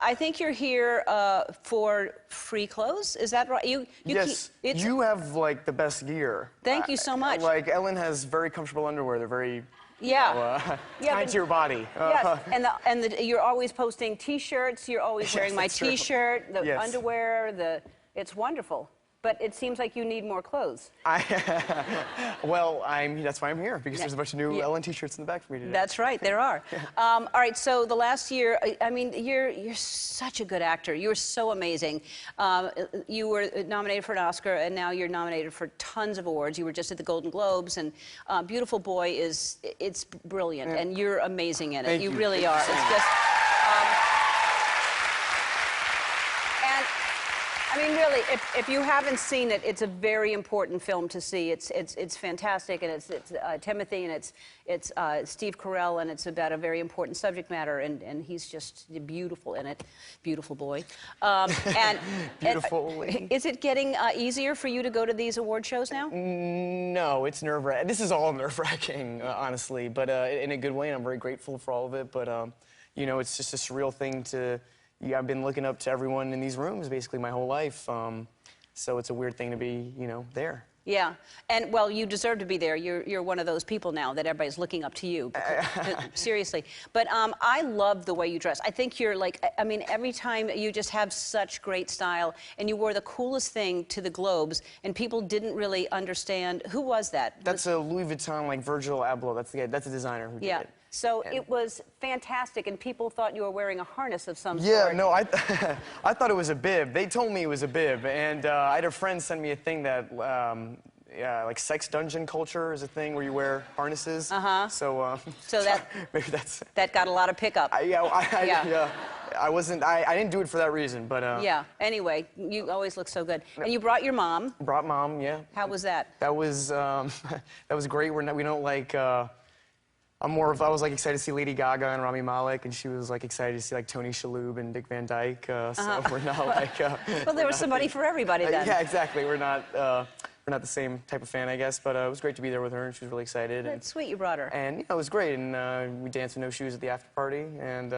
I think you're here for free clothes. Is that right? Yes. You have like the best gear. Thank you so much. Like Ellen has very comfortable underwear. They're very tied to your body. Yes, and you're always posting T-shirts. You're always wearing my T-shirt, the underwear. It's wonderful. But it seems like you need more clothes. Well, that's why I'm here, because there's a bunch of new Ellen T-shirts in the back for me today. That's right, there are. All right, so the last year, I mean, you're such a good actor. You're so amazing. You were nominated for an Oscar, and now you're nominated for tons of awards. You were just at the Golden Globes, and Beautiful Boy it's brilliant, and you're amazing in it. Thank you. You really are. It's just... I mean, really, if you haven't seen it, it's a very important film to see. It's fantastic, and it's Timothy, and it's Steve Carell, and it's about a very important subject matter, and he's just beautiful in it. Beautiful boy. Beautiful. Is it getting easier for you to go to these award shows now? No, it's nerve-wracking. This is all nerve-wracking, honestly, but in a good way, and I'm very grateful for all of it. But you know, it's just a surreal thing to. I've been looking up to everyone in these rooms basically my whole life, so it's a weird thing to be, you know, there. Yeah, and well, you deserve to be there. You're one of those people now that everybody's looking up to you. Seriously. But I love the way you dress. I think you're like, I mean, every time you just have such great style, and you wore the coolest thing to the Globes, and people didn't really understand. Who was that? That's a Louis Vuitton, like Virgil Abloh. That's the guy. That's a designer who did it. So it was fantastic, and people thought you were wearing a harness of some sort. Yeah, no, I thought it was a bib. They told me it was a bib, and I had a friend send me a thing that, like sex dungeon culture is a thing where you wear harnesses. So that maybe that got a lot of pickup. I didn't do it for that reason, but yeah. Anyway, you always look so good, and you brought your mom. Brought mom, yeah. How was that? That was great. We don't like. I was like excited to see Lady Gaga and Rami Malek, and she was like excited to see like Tony Shalhoub and Dick Van Dyke. So we're not like. Well, there was somebody for everybody then. Yeah, exactly. We're not the same type of fan, I guess. But it was great to be there with her, and she was really excited. That's sweet. You brought her. And it was great. And we danced with no shoes at the after party, and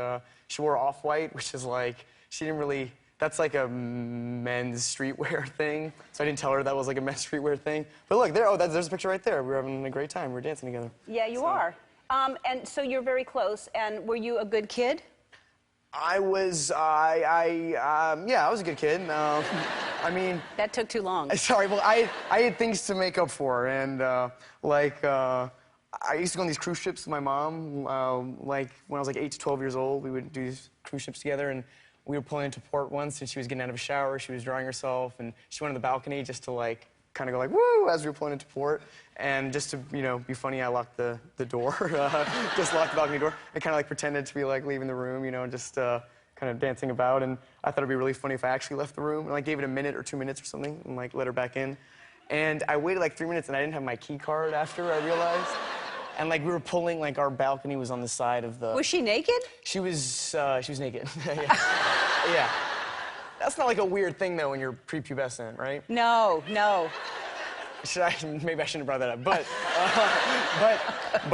she wore off-white, which is like she didn't really. That's like a men's streetwear thing. So I didn't tell her that was like a men's streetwear thing. But look, there's a picture right there. We were having a great time. We were dancing together. Yeah, you are. And so you're very close, and were you a good kid? I was, yeah, I was a good kid. I mean... That took too long. Sorry, well, I had things to make up for, and, I used to go on these cruise ships with my mom, like, when I was, like, 8 to 12 years old. We would do these cruise ships together, and we were pulling into port once, and she was getting out of a shower, she was drying herself, and she went on the balcony just to, like, kind of go like, woo, as we were pulling into port. And just to, you know, be funny, I locked the door, just locked the balcony door, and kind of like pretended to be like leaving the room, you know, just kind of dancing about. And I thought it'd be really funny if I actually left the room and like gave it a minute or 2 minutes or something and like let her back in. And I waited like 3 minutes and I didn't have my key card after I realized. And like we were pulling, like our balcony was on the side of the... Was she naked? She was naked. Yeah. That's not like a weird thing though when you're prepubescent, right? No, no. Maybe I shouldn't have brought that up, but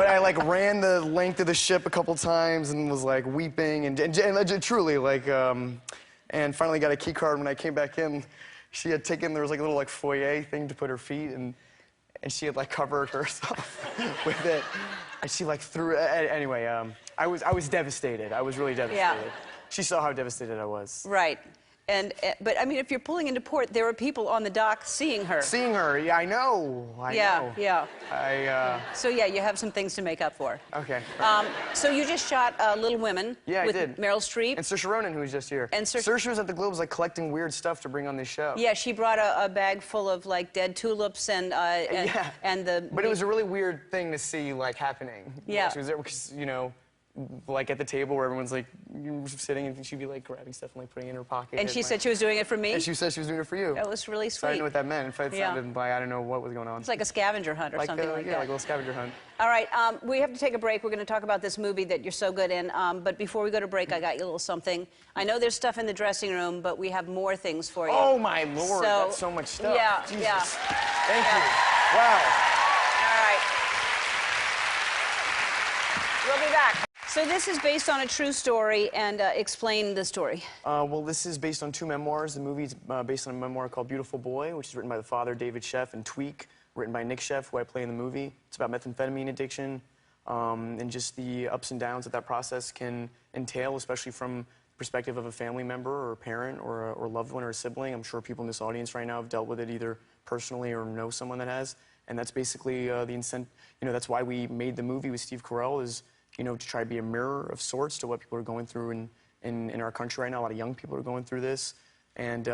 I like ran the length of the ship a couple times and was like weeping and truly like and finally got a key card. When I came back in, she had taken, there was like a little like foyer thing to put her feet, and she had like covered herself with it, and she like threw it. Anyway, I was devastated. I was really devastated. Yeah. She saw how devastated I was. Right. But I mean, if you're pulling into port, there were people on the dock seeing her. Seeing her, yeah, I know. I know. Yeah. So yeah, you have some things to make up for. Okay. So you just shot Little Women. Yeah, with I did. Meryl Streep. And Saoirse Ronan, who was just here. And Saoirse was at the Globes, like collecting weird stuff to bring on this show. Yeah, she brought a bag full of like dead tulips and the. But it was a really weird thing to see like happening. Yeah. She was there because, you know, like at the table where everyone's like sitting, and she'd be like grabbing stuff and like putting it in her pocket. And she said she was doing it for me? And she said she was doing it for you. That was really sweet. So I didn't know what that meant. In fact, it sounded like I don't know what was going on. It's like a scavenger hunt or something like that. Yeah, like a little scavenger hunt. All right, we have to take a break. We're going to talk about this movie that you're so good in. But before we go to break, I got you a little something. I know there's stuff in the dressing room, but we have more things for you. Oh, my Lord. That's so much stuff. Yeah, Jesus. yeah. Thank you. Wow. All right. We'll be back. So this is based on a true story, and explain the story. Well, this is based on 2 memoirs. The movie's based on a memoir called Beautiful Boy, which is written by the father, David Sheff, and Tweak, written by Nick Sheff, who I play in the movie. It's about methamphetamine addiction and just the ups and downs that process can entail, especially from the perspective of a family member or a parent or a loved one or a sibling. I'm sure people in this audience right now have dealt with it either personally or know someone that has. And that's basically the incentive. You know, that's why we made the movie with Steve Carell, is, you know, to try to be a mirror of sorts to what people are going through in our country right now. A lot of young people are going through this, and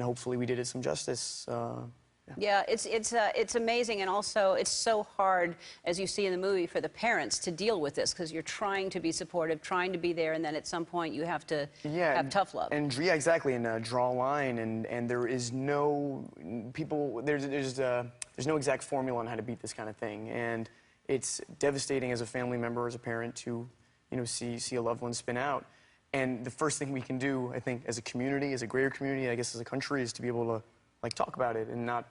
hopefully we did it some justice. Yeah, it's amazing, and also it's so hard, as you see in the movie, for the parents to deal with this, because you're trying to be supportive, trying to be there, and then at some point you have to have tough love. And yeah, exactly, and draw a line, and there is no there's no exact formula on how to beat this kind of thing, and it's devastating as a family member, as a parent, to, you know, see a loved one spin out. And the first thing we can do, I think, as a community, as a greater community, I guess as a country, is to be able to, like, talk about it and not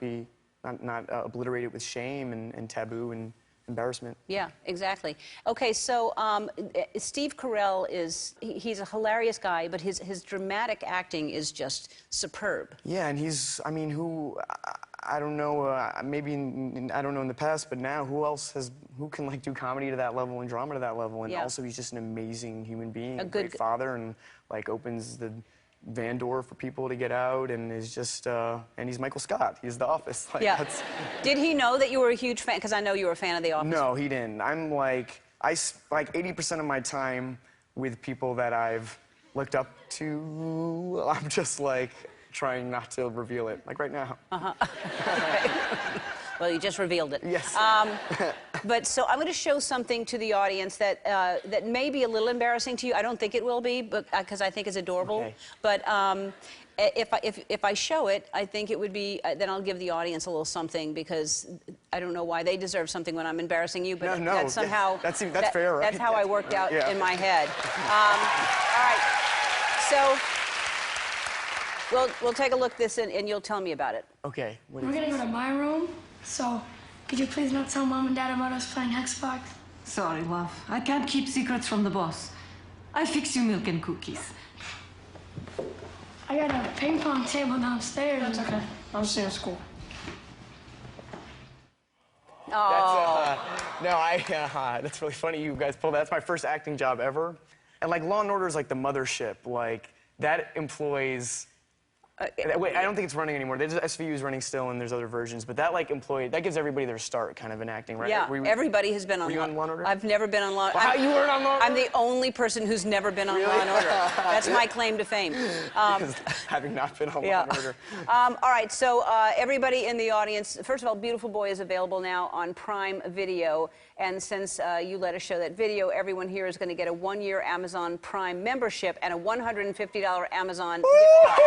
obliterate it with shame and taboo and embarrassment. Yeah, exactly. Okay, so Steve Carell he's a hilarious guy, but his dramatic acting is just superb. Yeah, and he's, I mean, I don't know, maybe, I don't know in the past, but now who can, like, do comedy to that level and drama to that level? And also he's just an amazing human being, a great father, and, like, opens the van door for people to get out, and is just, and he's Michael Scott. He's The Office. Like, yeah. Did he know that you were a huge fan? Because I know you were a fan of The Office. No, he didn't. I'm like, like 80% of my time with people that I've looked up to, I'm just like trying not to reveal it, like right now. Well, you just revealed it. Yes. But so I'm going to show something to the audience that that may be a little embarrassing to you. I don't think it will be, but because I think it's adorable. Okay. But if I show it, I think it would be. Then I'll give the audience a little something, because I don't know why they deserve something when I'm embarrassing you, but no, that's somehow that's fair, right? That's how I worked out in my head. All right. So we'll take a look at this, and you'll tell me about it. Okay. We're gonna go to my room. So, could you please not tell Mom and Dad about us playing Xbox? Sorry, love. I can't keep secrets from the boss. I fix you milk and cookies. I got a ping pong table downstairs. That's okay. I'm staying at school. Oh. That's really funny you guys pulled that. That's my first acting job ever. And, like, Law & Order is like the mothership. Like, that employs... wait, I don't think it's running anymore. SVU is running still, and there's other versions. But that, like, that gives everybody their start, kind of, in acting, right? Yeah, everybody has been on Law & Order? I've never been on Law & Order. You weren't on Law & Order? I'm the only person who's never been on Law & Order. That's my claim to fame. Having not been on Law & Order. All right, so everybody in the audience, first of all, Beautiful Boy is available now on Prime Video. And since you let us show that video, everyone here is going to get a 1-year Amazon Prime membership and a $150 Amazon gift card.